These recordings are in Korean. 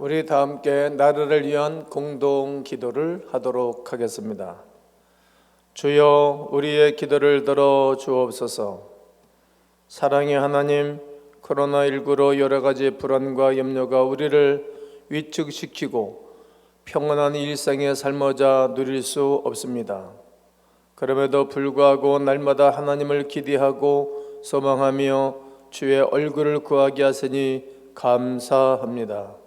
우리 다 함께 나라를 위한 공동 기도를 하도록 하겠습니다. 주여, 우리의 기도를 들어 주옵소서. 사랑의 하나님, 코로나19로 여러 가지 불안과 염려가 우리를 위축시키고 평온한 일상의 삶을 누릴 수 없습니다. 그럼에도 불구하고 날마다 하나님을 기대하고 소망하며 주의 얼굴을 구하게 하시니 감사합니다.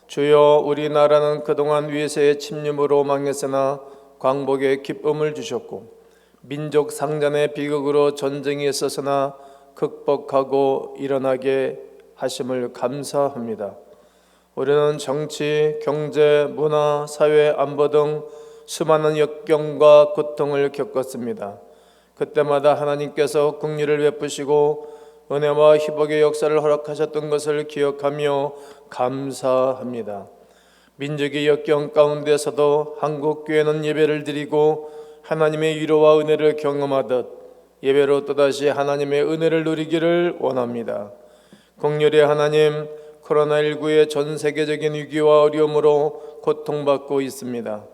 주여, 우리나라는 그동안 위세의 침략으로 망했으나 광복의 기쁨을 주셨고 민족 상잔의 비극으로 전쟁이 있었으나 극복하고 일어나게 하심을 감사합니다. 우리는 정치, 경제, 문화, 사회, 안보 등 수많은 역경과 고통을 겪었습니다. 그때마다 하나님께서 긍휼을 베푸시고 은혜와 희복의 역사를 허락하셨던 것을 기억하며 감사합니다. 민족의 역경 가운데서도 한국교회는 예배를 드리고 하나님의 위로와 은혜를 경험하듯 예배로 또다시 하나님의 은혜를 누리기를 원합니다. 긍휼의 하나님, 코로나19의 전 세계적인 위기와 어려움으로 고통받고 있습니다.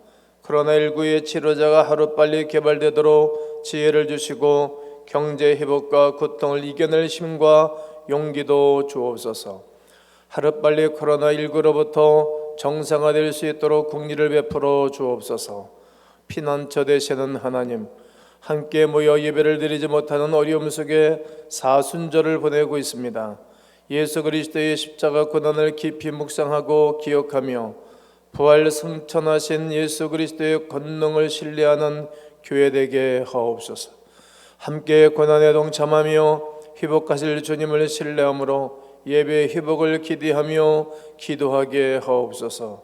코로나19의 치료자가 하루빨리 개발되도록 지혜를 주시고 경제 회복과 고통을 이겨낼 힘과 용기도 주옵소서. 하루빨리 코로나19로부터 정상화될 수 있도록 긍휼을 베풀어 주옵소서. 피난처 되시는 하나님, 함께 모여 예배를 드리지 못하는 어려움 속에 사순절을 보내고 있습니다. 예수 그리스도의 십자가 고난을 깊이 묵상하고 기억하며 부활 승천하신 예수 그리스도의 권능을 신뢰하는 교회 되게 하옵소서. 함께 고난에 동참하며 회복하실 주님을 신뢰함으로 예배의 회복을 기대하며 기도하게 하옵소서.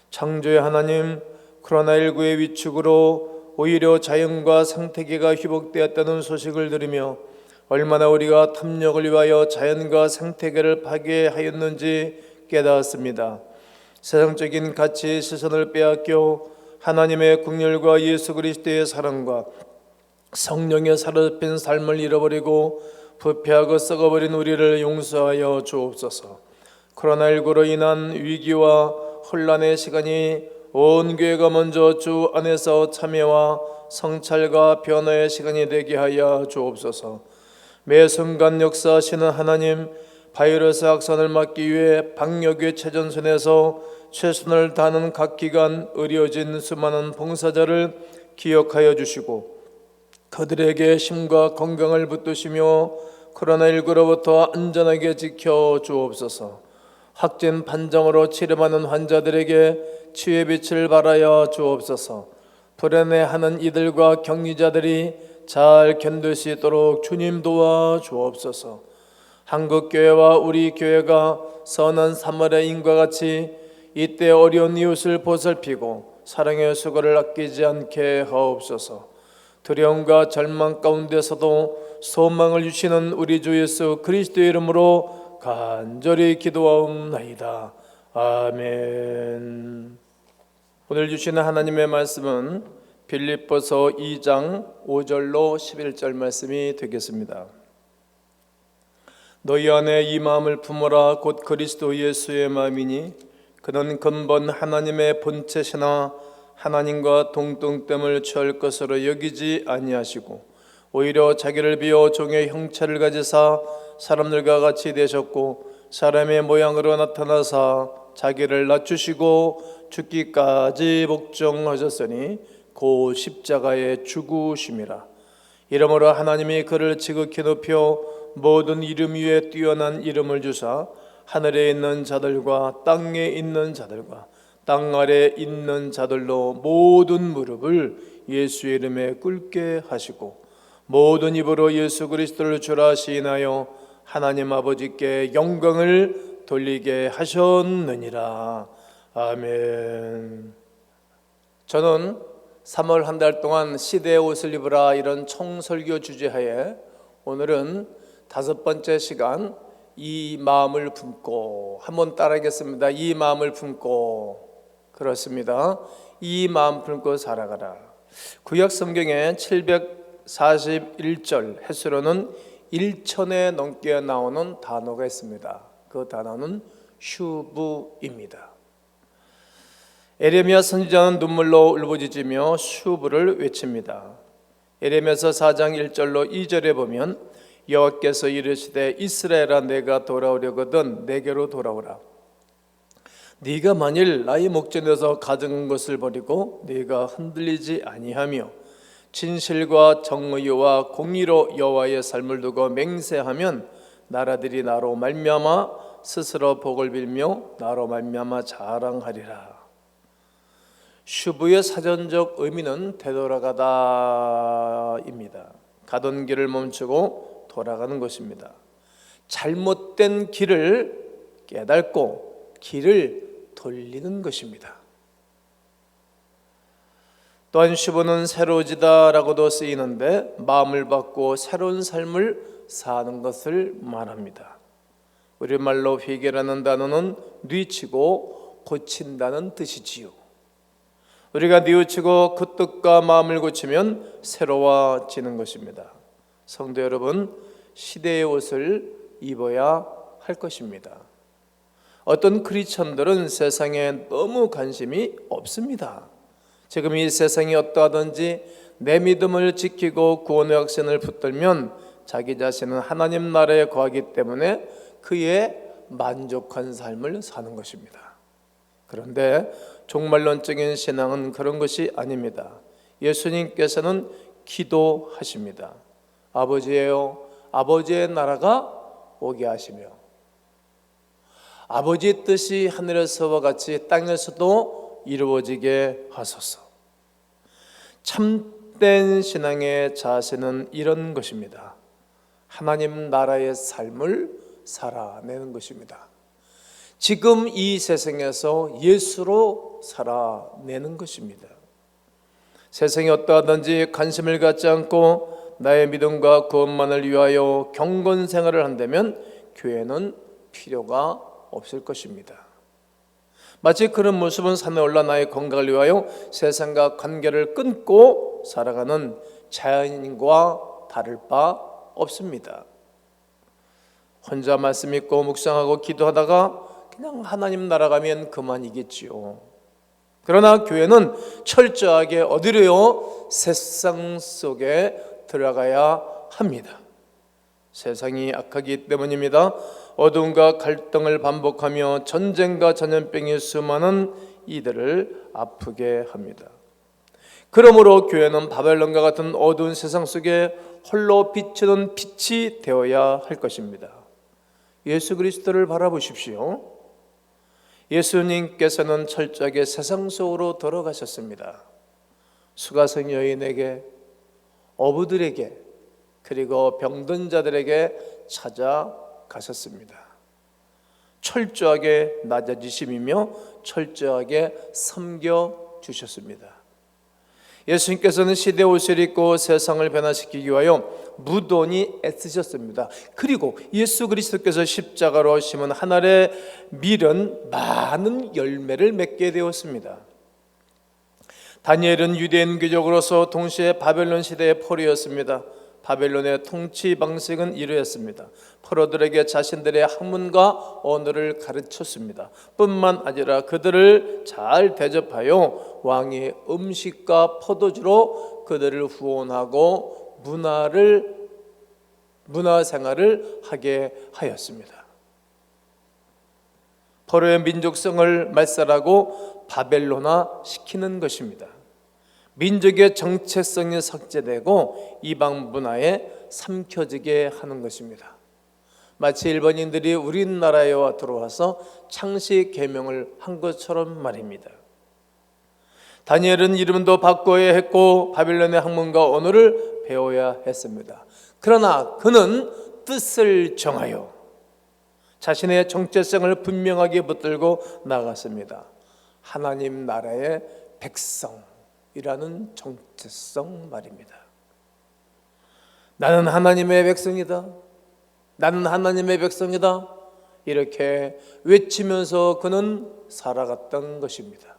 창조의 하나님, 코로나19의 위축으로 오히려 자연과 생태계가 회복되었다는 소식을 들으며 얼마나 우리가 탐욕을 위하여 자연과 생태계를 파괴하였는지 깨닫습니다. 세상적인 가치의 시선을 빼앗겨 하나님의 긍휼과 예수 그리스도의 사랑과 성령의 사로잡힌 삶을 잃어버리고 부패하고 썩어버린 우리를 용서하여 주옵소서. 코로나19로 인한 위기와 혼란의 시간이 온 교회가 먼저 주 안에서 참여와 성찰과 변화의 시간이 되게 하여 주옵소서. 매 순간 역사하시는 하나님, 바이러스 확산을 막기 위해 방역의 최전선에서 최선을 다하는 각 기관, 의료진, 수많은 봉사자를 기억하여 주시고 그들에게 힘과 건강을 붙드시며 코로나19로부터 안전하게 지켜 주옵소서. 확진 판정으로 치료받는 환자들에게 치유의 빛을 발하여 주옵소서. 불안해하는 이들과 격리자들이 잘 견딜 수 있도록 주님 도와 주옵소서. 한국교회와 우리 교회가 선한 사마리아 인과 같이 이때 어려운 이웃을 보살피고 사랑의 수고를 아끼지 않게 하옵소서. 두려움과 절망 가운데서도 소망을 주시는 우리 주 예수 그리스도의 이름으로 간절히 기도하옵나이다. 아멘. 오늘 주시는 하나님의 말씀은 빌립보서 2장 5절로 11절 말씀이 되겠습니다. 너희 안에 이 마음을 품어라. 곧 그리스도 예수의 마음이니 그는 근본 하나님의 본체시나 하나님과 동등됨을 취할 것으로 여기지 아니하시고 오히려 자기를 비워 종의 형체를 가지사 사람들과 같이 되셨고 사람의 모양으로 나타나사 자기를 낮추시고 죽기까지 복종하셨으니 고 십자가에 죽으심이라. 이러므로 하나님이 그를 지극히 높여 모든 이름 위에 뛰어난 이름을 주사 하늘에 있는 자들과 땅에 있는 자들과 땅 아래 있는 자들로 모든 무릎을 예수의 이름에 꿇게 하시고 모든 입으로 예수 그리스도를 주라 시인하여 하나님 아버지께 영광을 돌리게 하셨느니라. 아멘. 저는 3월 한 달 동안 시대의 옷을 입으라 이런 총설교 주제하에 오늘은 5번째 시간 이 마음을 품고 한번 따라하겠습니다. 이 마음을 품고. 그렇습니다. 이 마음 품고 살아가라. 구약 성경에 741절 횟수로는 1000에 넘게 나오는 단어가 있습니다. 그 단어는 휴부입니다. 에레미야 선지자는 눈물로 울부짖으며 슈브를 외칩니다. 에레미야서 4장 1절로 2절에 보면 여호와께서 이르시되 이스라엘아 내가 돌아오려거든 내게로 돌아오라. 네가 만일 나의 목전에서 가져간 것을 버리고 네가 흔들리지 아니하며 진실과 정의와 공의로 여호와의 삶을 두고 맹세하면 나라들이 나로 말미암아 스스로 복을 빌며 나로 말미암아 자랑하리라. 슈브의 사전적 의미는 되돌아가다입니다. 가던 길을 멈추고 돌아가는 것입니다. 잘못된 길을 깨닫고 길을 돌리는 것입니다. 또한 슈브는 새로워지다라고도 쓰이는데 마음을 바꾸어 새로운 삶을 사는 것을 말합니다. 우리말로 회개라는 단어는 뉘치고 고친다는 뜻이지요. 우리가 뉘우치고 그 뜻과 마음을 고치면 새로워지는 것입니다. 성도 여러분, 시대의 옷을 입어야 할 것입니다. 어떤 크리스천들은 세상에 너무 관심이 없습니다. 지금 이 세상이 어떠하든지 내 믿음을 지키고 구원의 확신을 붙들면 자기 자신은 하나님 나라에 거하기 때문에 그의 만족한 삶을 사는 것입니다. 그런데 종말론적인 신앙은 그런 것이 아닙니다. 예수님께서는 기도하십니다. 아버지예요, 아버지의 나라가 오게 하시며 아버지의 뜻이 하늘에서와 같이 땅에서도 이루어지게 하소서. 참된 신앙의 자세는 이런 것입니다. 하나님 나라의 삶을 살아내는 것입니다. 지금 이 세상에서 예수로 살아내는 것입니다. 세상이 어떠하든지 관심을 갖지 않고 나의 믿음과 구원만을 위하여 경건 생활을 한다면 교회는 필요가 없을 것입니다. 마치 그런 모습은 산에 올라 나의 건강을 위하여 세상과 관계를 끊고 살아가는 자연인과 다를 바 없습니다. 혼자 말씀 읽고 묵상하고 기도하다가 그냥 하나님 나라 가면 그만이겠지요. 그러나 교회는 철저하게 어디로요? 세상 속에 들어가야 합니다. 세상이 악하기 때문입니다. 어둠과 갈등을 반복하며 전쟁과 전염병이 수많은 이들을 아프게 합니다. 그러므로 교회는 바벨론과 같은 어두운 세상 속에 홀로 비추는 빛이 되어야 할 것입니다. 예수 그리스도를 바라보십시오. 예수님께서는 철저하게 세상 속으로 들어가셨습니다. 수가성 여인에게, 어부들에게, 그리고 병든 자들에게 찾아가셨습니다. 철저하게 낮아지심이며 철저하게 섬겨주셨습니다. 예수님께서는 시대의 옷을 입고 세상을 변화시키기 위하여 무던히 애쓰셨습니다. 그리고 예수 그리스도께서 십자가로 심은 한 알의 밀은 많은 열매를 맺게 되었습니다. 다니엘은 유대인 귀족으로서 동시에 바벨론 시대의 포로였습니다. 바벨론의 통치 방식은 이러했습니다. 포로들에게 자신들의 학문과 언어를 가르쳤습니다. 뿐만 아니라 그들을 잘 대접하여 왕의 음식과 포도주로 그들을 후원하고 문화 생활을 하게 하였습니다. 포로의 민족성을 말살하고 바벨론화 시키는 것입니다. 민족의 정체성이 삭제되고 이방 문화에 삼켜지게 하는 것입니다. 마치 일본인들이 우리나라에 들어와서 창씨 개명을 한 것처럼 말입니다. 다니엘은 이름도 바꿔야 했고 바벨론의 학문과 언어를 배워야 했습니다. 그러나 그는 뜻을 정하여 자신의 정체성을 분명하게 붙들고 나갔습니다. 하나님 나라의 백성이라는 정체성 말입니다. 나는 하나님의 백성이다. 나는 하나님의 백성이다. 이렇게 외치면서 그는 살아갔던 것입니다.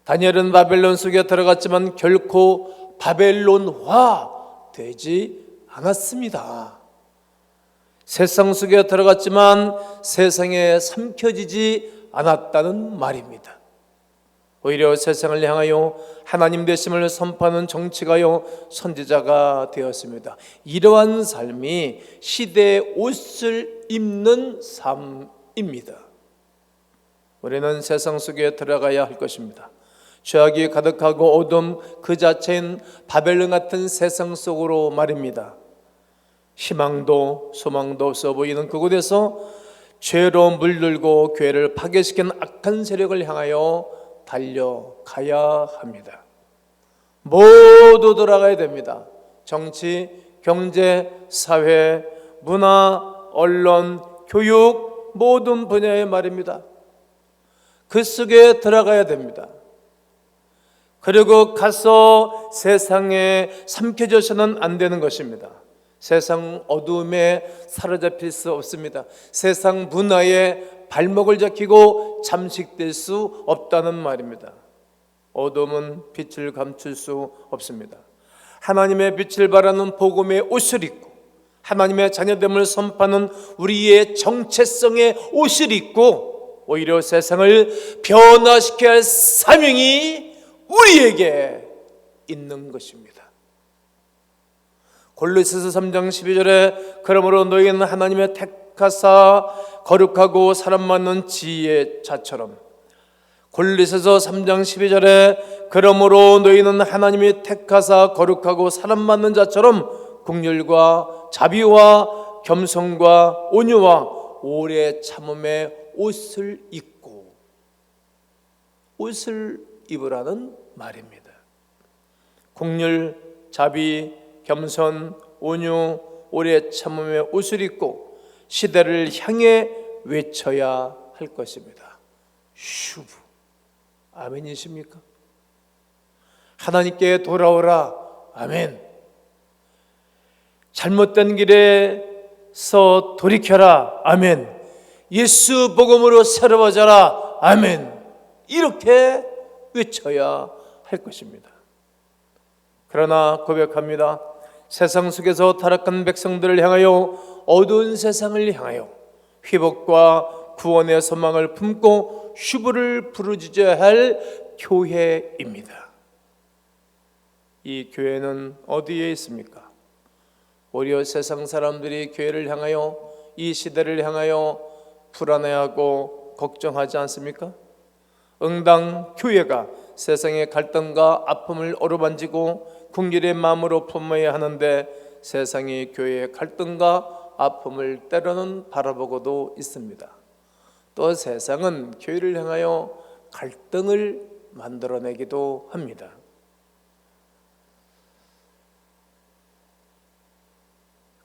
다니엘은 바벨론 속에 들어갔지만 결코 바벨론화 되지 않았습니다. 세상 속에 들어갔지만 세상에 삼켜지지 않았다는 말입니다. 오히려 세상을 향하여 하나님 되심을 선포하는 정치가요 선지자가 되었습니다. 이러한 삶이 시대의 옷을 입는 삶입니다. 우리는 세상 속에 들어가야 할 것입니다. 죄악이 가득하고 어둠 그 자체인 바벨론 같은 세상 속으로 말입니다. 희망도 소망도 없어 보이는 그곳에서 죄로 물들고 교회를 파괴시키는 악한 세력을 향하여 달려가야 합니다. 모두 돌아가야 됩니다. 정치, 경제, 사회, 문화, 언론, 교육 모든 분야의 말입니다. 그 속에 들어가야 됩니다. 그리고 가서 세상에 삼켜져서는 안 되는 것입니다. 세상 어둠에 사로잡힐 수 없습니다. 세상 문화에 발목을 잡히고 잠식될 수 없다는 말입니다. 어둠은 빛을 감출 수 없습니다. 하나님의 빛을 바라는 복음의 옷을 입고 하나님의 자녀됨을 선포하는 우리의 정체성의 옷을 입고 오히려 세상을 변화시켜야 할 사명이 우리에게 있는 것입니다. 골로새서 3장 12절에 그러므로 너희는 하나님의 택하사 거룩하고 사람 맞는 지혜자처럼, 골로새서 3장 12절에 그러므로 너희는 하나님이 택하사 거룩하고 사람 맞는 자처럼 긍휼과 자비와 겸손과 온유와 오래 참음의 옷을 입고, 옷을 입으라는 말입니다. 긍휼, 자비, 겸손, 온유, 오래 참음의 옷을 입고 시대를 향해 외쳐야 할 것입니다. 슈브. 아멘이십니까? 하나님께 돌아오라. 아멘. 잘못된 길에서 돌이켜라. 아멘. 예수 복음으로 새로워져라. 아멘. 이렇게 외쳐야 할 것입니다. 그러나 고백합니다. 세상 속에서 타락한 백성들을 향하여, 어두운 세상을 향하여 회복과 구원의 소망을 품고 슈브를 부르짖어야 할 교회입니다. 이 교회는 어디에 있습니까? 오히려 세상 사람들이 교회를 향하여, 이 시대를 향하여 불안해하고 걱정하지 않습니까? 응당 교회가 세상의 갈등과 아픔을 어루만지고 긍휼의 마음으로 품어야 하는데 세상이 교회의 갈등과 아픔을 때로는 바라보고도 있습니다. 또 세상은 교회를 향하여 갈등을 만들어내기도 합니다.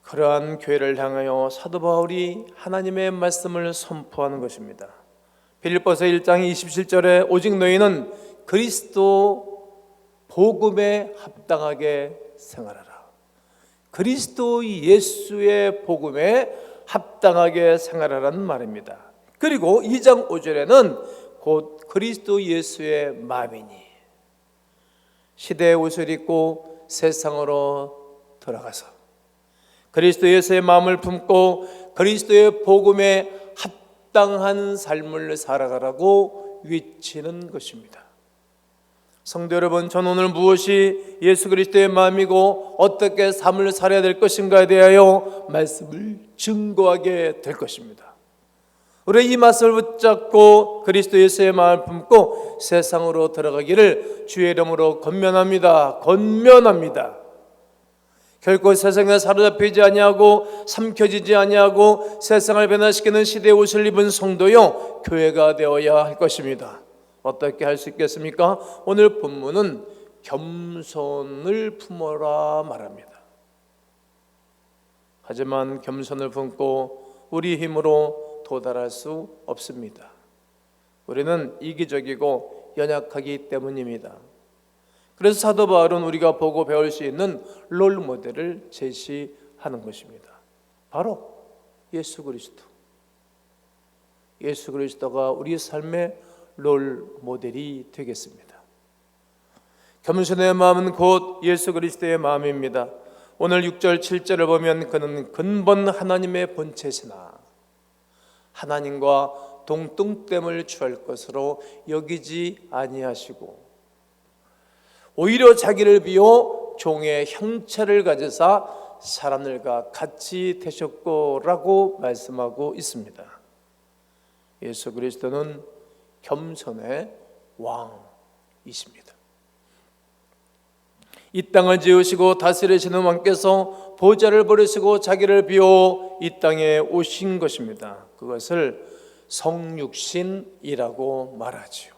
그러한 교회를 향하여 사도 바울이 하나님의 말씀을 선포하는 것입니다. 빌립보서 1장 27절에 오직 너희는 그리스도 복음에 합당하게 생활하라. 그리스도 예수의 복음에 합당하게 생활하라는 말입니다. 그리고 2장 5절에는 곧 그리스도 예수의 마음이니, 시대의 옷을 입고 세상으로 돌아가서 그리스도 예수의 마음을 품고 그리스도의 복음에 합당한 삶을 살아가라고 외치는 것입니다. 성도 여러분, 전 오늘 무엇이 예수 그리스도의 마음이고 어떻게 삶을 살아야 될 것인가에 대하여 말씀을 증거하게 될 것입니다. 우리 이 말씀을 붙잡고 그리스도 예수의 마음을 품고 세상으로 들어가기를 주의 이름으로 권면합니다. 권면합니다. 결코 세상에 사로잡히지 아니하고 삼켜지지 아니하고 세상을 변화시키는 시대의 옷을 입은 성도요, 교회가 되어야 할 것입니다. 어떻게 할 수 있겠습니까? 오늘 본문은 겸손을 품어라 말합니다. 하지만 겸손을 품고 우리 힘으로 도달할 수 없습니다. 우리는 이기적이고 연약하기 때문입니다. 그래서 사도 바울은 우리가 보고 배울 수 있는 롤 모델을 제시하는 것입니다. 바로 예수 그리스도. 예수 그리스도가 우리 삶의 롤 모델이 되겠습니다. 겸손의 마음은 곧 예수 그리스도의 마음입니다. 오늘 6절 7절을 보면 그는 근본 하나님의 본체시나 하나님과 동등됨을 취할 것으로 여기지 아니하시고 오히려 자기를 비워 종의 형체를 가지사 사람들과 같이 되셨고라고 말씀하고 있습니다. 예수 그리스도는 겸손의 왕이십니다. 이 땅을 지으시고 다스리시는 왕께서 보좌를 버리시고 자기를 비워 이 땅에 오신 것입니다. 그것을 성육신이라고 말하지요.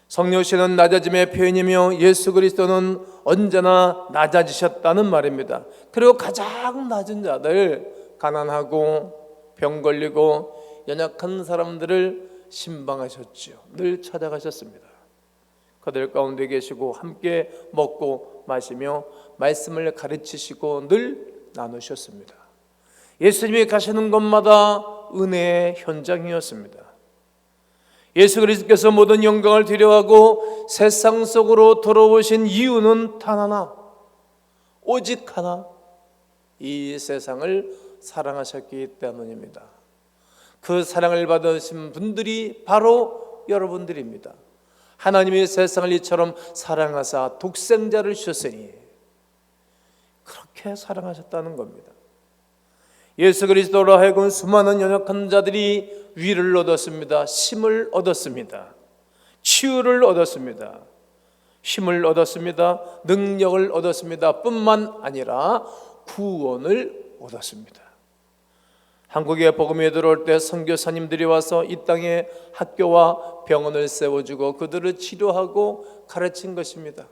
성육신은 낮아짐의 표현이며 예수 그리스도는 언제나 낮아지셨다는 말입니다. 그리고 가장 낮은 자들, 가난하고 병 걸리고 연약한 사람들을 신방하셨지요. 늘 찾아가셨습니다. 그들 가운데 계시고 함께 먹고 마시며 말씀을 가르치시고 늘 나누셨습니다. 예수님이 가시는 곳마다 은혜의 현장이었습니다. 예수 그리스도께서 모든 영광을 뒤려하고 세상 속으로 돌아오신 이유는 단 하나, 오직 하나, 이 세상을 사랑하셨기 때문입니다. 그 사랑을 받으신 분들이 바로 여러분들입니다. 하나님이 세상을 이처럼 사랑하사 독생자를 주셨으니 그렇게 사랑하셨다는 겁니다. 예수 그리스도로 하여금 수많은 연약한 자들이 위를 얻었습니다. 힘을 얻었습니다. 치유를 얻었습니다. 힘을 얻었습니다. 능력을 얻었습니다. 뿐만 아니라 구원을 얻었습니다. 한국에 복음이 들어올 때 선교사님들이 와서 이 땅에 학교와 병원을 세워주고 그들을 치료하고 가르친 것입니다.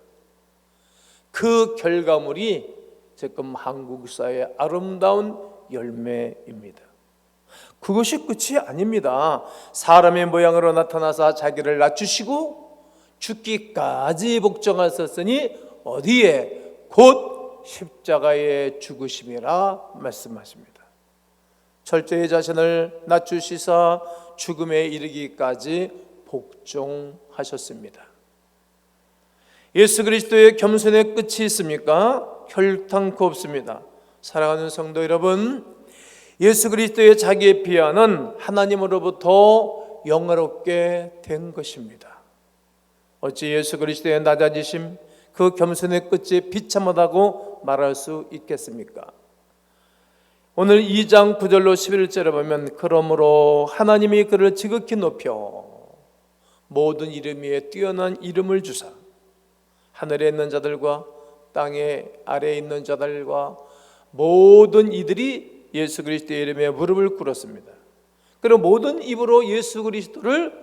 그 결과물이 지금 한국 사회의 아름다운 열매입니다. 그것이 끝이 아닙니다. 사람의 모양으로 나타나서 자기를 낮추시고 죽기까지 복종하셨으니 어디에? 곧 십자가의 죽으심이라 말씀하십니다. 철저히 자신을 낮추시사 죽음에 이르기까지 복종하셨습니다. 예수 그리스도의 겸손의 끝이 있습니까? 결탄코 없습니다. 사랑하는 성도 여러분, 예수 그리스도의 자기의 비하는 하나님으로부터 영화롭게 된 것입니다. 어찌 예수 그리스도의 낮아지심, 그 겸손의 끝이 비참하다고 말할 수 있겠습니까? 오늘 2장 9절로 11절에 보면 그러므로 하나님이 그를 지극히 높여 모든 이름 위에 뛰어난 이름을 주사 하늘에 있는 자들과 땅에 아래에 있는 자들과 모든 이들이 예수 그리스도의 이름에 무릎을 꿇었습니다. 그리고 모든 입으로 예수 그리스도를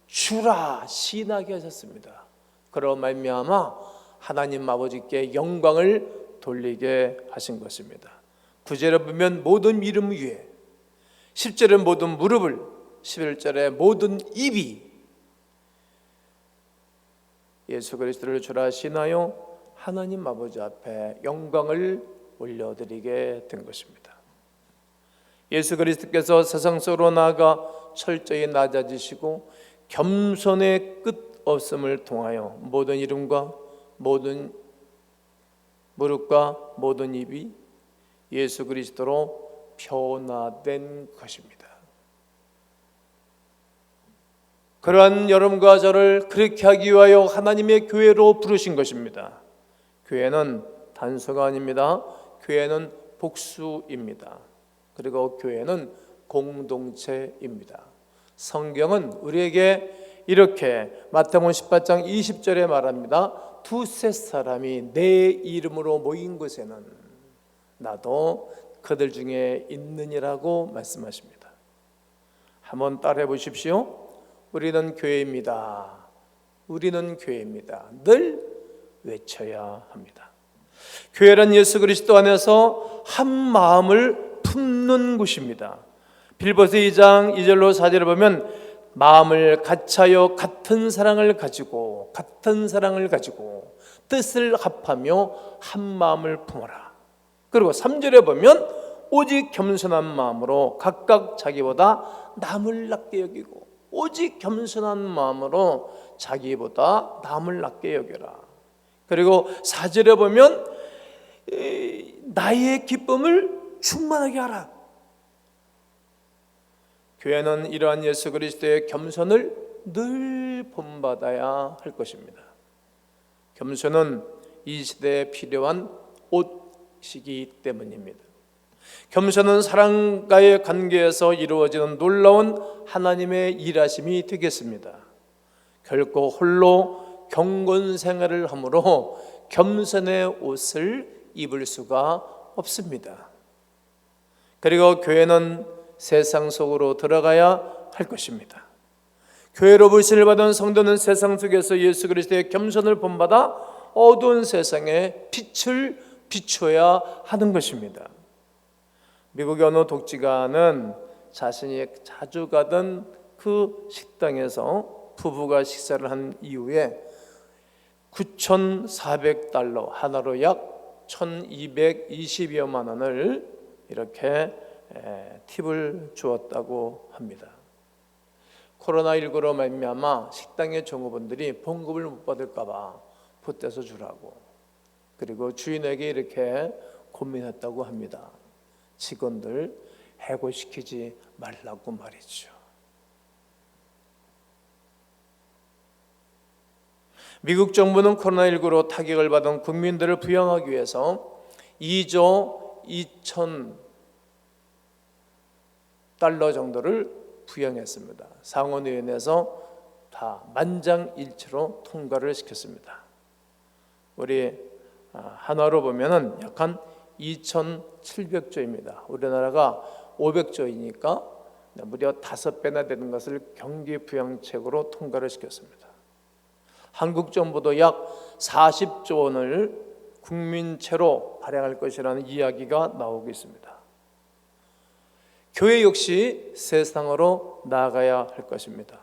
주라 시인하게 하셨습니다. 그러 말미암아 하나님 아버지께 영광을 돌리게 하신 것입니다. 9절에 보면 모든 이름 위에, 10절에 모든 무릎을, 11절에 모든 입이 예수 그리스도를 주라 시인하여 하나님 아버지 앞에 영광을 올려드리게 된 것입니다. 예수 그리스도께서 세상 속으로 나아가 철저히 낮아지시고 겸손의 끝 없음을 통하여 모든 이름과 모든 무릎과 모든 입이 예수 그리스도로 변화된 것입니다. 그러한 여러분과 저를 그렇게 하기 위하여 하나님의 교회로 부르신 것입니다. 교회는 단수가 아닙니다. 교회는 복수입니다. 그리고 교회는 공동체입니다. 성경은 우리에게 이렇게 마태복음 18장 20절에 말합니다. 두세 사람이 내 이름으로 모인 곳에는 나도 그들 중에 있느니라고 말씀하십니다. 한번 따라해 보십시오. 우리는 교회입니다. 우리는 교회입니다. 늘 외쳐야 합니다. 교회란 예수 그리스도 안에서 한 마음을 품는 곳입니다. 빌보서 2장 2절로 4절을 보면 마음을 같이하여 같은 사랑을 가지고 뜻을 합하며 한 마음을 품어라. 그리고 3절에 보면 오직 겸손한 마음으로 각각 자기보다 남을 낮게 여기고 오직 겸손한 마음으로 자기보다 남을 낮게 여겨라. 그리고 4절에 보면 나의 기쁨을 충만하게 하라. 교회는 이러한 예수 그리스도의 겸손을 늘 본받아야 할 것입니다. 겸손은 이 시대에 필요한 옷이기 때문입니다. 겸손은 사람과의 관계에서 이루어지는 놀라운 하나님의 일하심이 되겠습니다. 결코 홀로 경건 생활을 하므로 겸손의 옷을 입을 수가 없습니다. 그리고 교회는 세상 속으로 들어가야 할 것입니다. 교회로 부르심을 받은 성도는 세상 속에서 예수 그리스도의 겸손을 본받아 어두운 세상에 빛을 비춰야 하는 것입니다. 미국의 어느 독지가는 자신이 자주 가던 그 식당에서 부부가 식사를 한 이후에 $9,400, 하나로 약 1,220여만 원을 이렇게 팁을 주었다고 합니다. 코로나19로 말미암아 식당의 종업원들이 봉급을 못 받을까 봐 보태서 주라고, 그리고 주인에게 이렇게 고민했다고 합니다. 직원들 해고시키지 말라고 말이죠. 미국 정부는 코로나19로 타격을 받은 국민들을 부양하기 위해서 2조 2천 달러 정도를 부양했습니다. 상원의원에서 다 만장일치로 통과를 시켰습니다. 우리 한화로 보면은 약 한 2,700조입니다. 우리나라가 500조이니까 무려 5배나 되는 것을 경기 부양책으로 통과를 시켰습니다. 한국 정부도 약 40조 원을 국민채로 발행할 것이라는 이야기가 나오고 있습니다. 교회 역시 세상으로 나아가야 할 것입니다.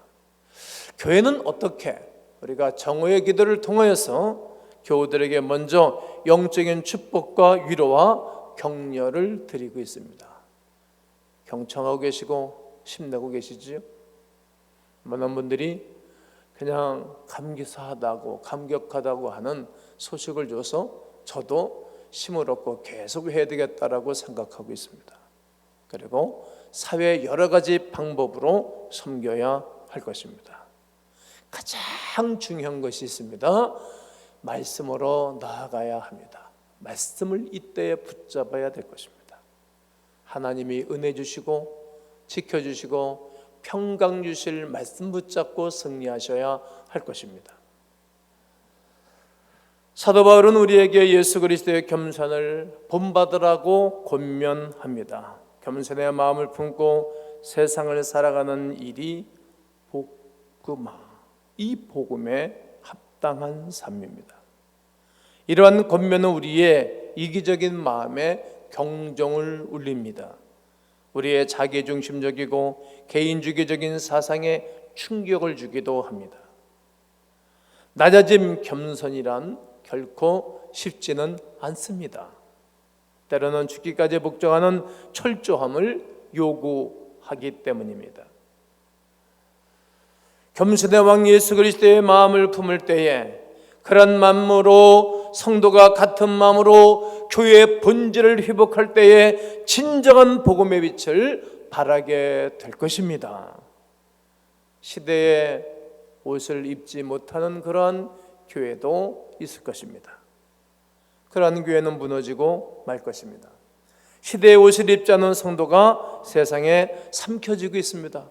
교회는 어떻게 우리가 정오의 기도를 통하여서 교우들에게 먼저 영적인 축복과 위로와 격려를 드리고 있습니다. 경청하고 계시고 힘내고 계시지요? 많은 분들이 그냥 감기사하다고 감격하다고 하는 소식을 줘서 저도 힘을 얻고 계속 해야 되겠다라고 생각하고 있습니다. 그리고 사회의 여러 가지 방법으로 섬겨야 할 것입니다. 가장 중요한 것이 있습니다. 말씀으로 나아가야 합니다. 말씀을 이때에 붙잡아야 될 것입니다. 하나님이 은혜 주시고 지켜주시고 평강 주실 말씀 붙잡고 승리하셔야 할 것입니다. 사도 바울은 우리에게 예수 그리스도의 겸손을 본받으라고 권면합니다. 겸손의 마음을 품고 세상을 살아가는 일이 복음화, 이 복음에 합당한 삶입니다. 이러한 권면은 우리의 이기적인 마음에 경종을 울립니다. 우리의 자기중심적이고 개인주의적인 사상에 충격을 주기도 합니다. 낮아짐 겸손이란 결코 쉽지는 않습니다. 때로는 죽기까지 복종하는 철저함을 요구하기 때문입니다. 겸손의 왕 예수 그리스도의 마음을 품을 때에 그런 마음으로 성도가 같은 마음으로 교회의 본질을 회복할 때에 진정한 복음의 빛을 발하게 될 것입니다. 시대의 옷을 입지 못하는 그러한 교회도 있을 것입니다. 그러한 교회는 무너지고 말 것입니다. 시대의 옷을 입지 않은 성도가 세상에 삼켜지고 있습니다.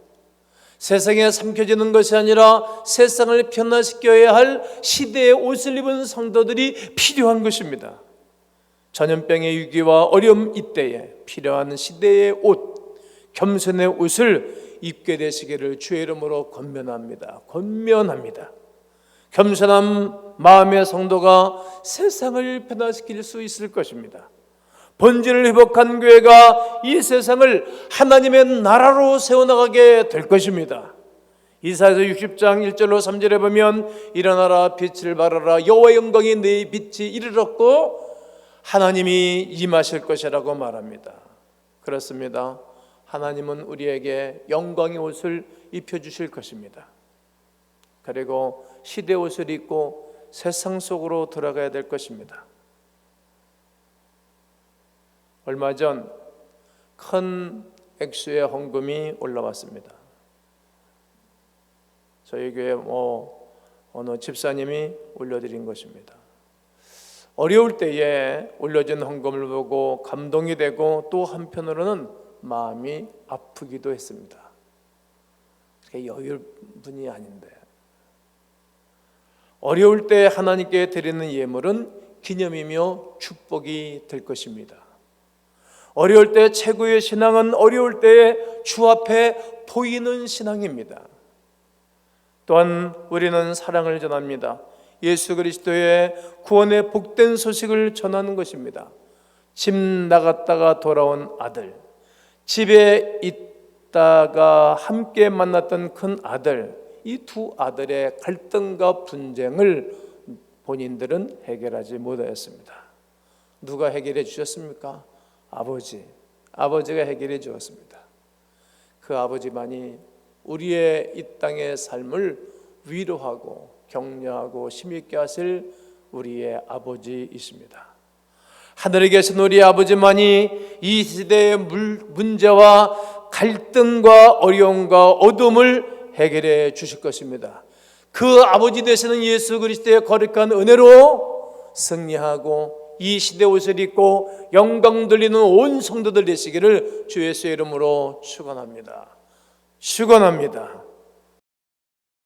세상에 삼켜지는 것이 아니라 세상을 변화시켜야 할 시대의 옷을 입은 성도들이 필요한 것입니다. 전염병의 위기와 어려움 이때에 필요한 시대의 옷, 겸손의 옷을 입게 되시기를 주의 이름으로 권면합니다. 겸손한 마음의 성도가 세상을 변화시킬 수 있을 것입니다. 본질을 회복한 교회가 이 세상을 하나님의 나라로 세워나가게 될 것입니다. 이사야서 60장 1절로 3절에 보면 일어나라 빛을 발하라 여호와의 영광이 네 빛이 이르렀고 하나님이 임하실 것이라고 말합니다. 그렇습니다. 하나님은 우리에게 영광의 옷을 입혀주실 것입니다. 그리고 시대 옷을 입고 세상 속으로 들어가야 될 것입니다. 얼마 전 큰 액수의 헌금이 올라왔습니다. 저희 교회 어느 집사님이 올려드린 것입니다. 어려울 때에 올려진 헌금을 보고 감동이 되고 또 한편으로는 마음이 아프기도 했습니다. 그게 여유일 분이 아닌데, 어려울 때 하나님께 드리는 예물은 기념이며 축복이 될 것입니다. 어려울 때 최고의 신앙은 어려울 때에 주 앞에 보이는 신앙입니다. 또한 우리는 사랑을 전합니다. 예수 그리스도의 구원의 복된 소식을 전하는 것입니다. 집 나갔다가 돌아온 아들, 집에 있다가 함께 만났던 큰 아들, 이 두 아들의 갈등과 분쟁을 본인들은 해결하지 못하였습니다. 누가 해결해 주셨습니까? 아버지가 해결해 주었습니다. 그 아버지만이 우리의 이 땅의 삶을 위로하고 격려하고 힘있게 하실 우리의 아버지이십니다. 하늘에 계신 우리 아버지만이 이 시대의 문제와 갈등과 어려움과 어둠을 해결해 주실 것입니다. 그 아버지 되시는 예수 그리스도의 거룩한 은혜로 승리하고 이 시대 옷을 입고 영광 돌리는 온 성도들 되시기를 주 예수의 이름으로 축원합니다.